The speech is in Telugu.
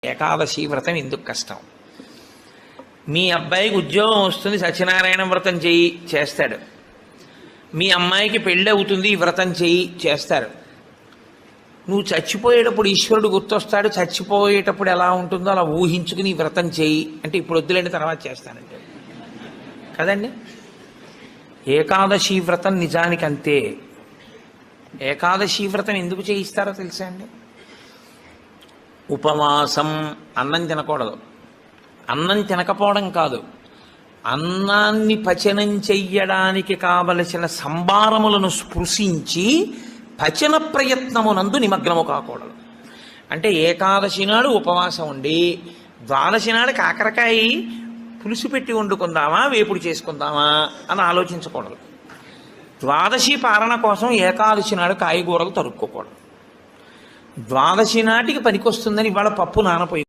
ఏకాదశి వ్రతం ఎందుకు కష్టం? మీ అబ్బాయికి ఉద్యోగం వస్తుంది, సత్యనారాయణ వ్రతం చేస్తాడు. మీ అమ్మాయికి పెళ్ళి అవుతుంది, ఈ వ్రతం చేస్తారు. నువ్వు చచ్చిపోయేటప్పుడు ఈశ్వరుడు గుర్తొస్తాడు, చచ్చిపోయేటప్పుడు ఎలా ఉంటుందో అలా ఊహించుకుని వ్రతం చేయి అంటే ఇప్పుడు వద్దులేండి తర్వాత చేస్తానంటే కదండి. ఏకాదశి వ్రతం నిజానికి అంతే. ఏకాదశి వ్రతం ఎందుకు చేయిస్తారో తెలుసా అండి? ఉపవాసం, అన్నం తినకూడదు. అన్నం తినకపోవడం కాదు, అన్నాన్ని పచనం చెయ్యడానికి కావలసిన సంభారములను స్పృశించి పచన ప్రయత్నమునందు నిమగ్నము కాకూడదు. అంటే ఏకాదశి నాడు ఉపవాసం ఉండి ద్వాదశి నాడు కాకరకాయ పులుసు పెట్టి వండుకుందామా వేపుడు చేసుకుందామా అని ఆలోచించకూడదు. ద్వాదశి పారణ కోసం ఏకాదశి నాడు కాయగూరలు తరుక్కోకూడదు. ద్వాదశి నాటికి పనికొస్తుందని ఇవాళ పప్పు నానపోయి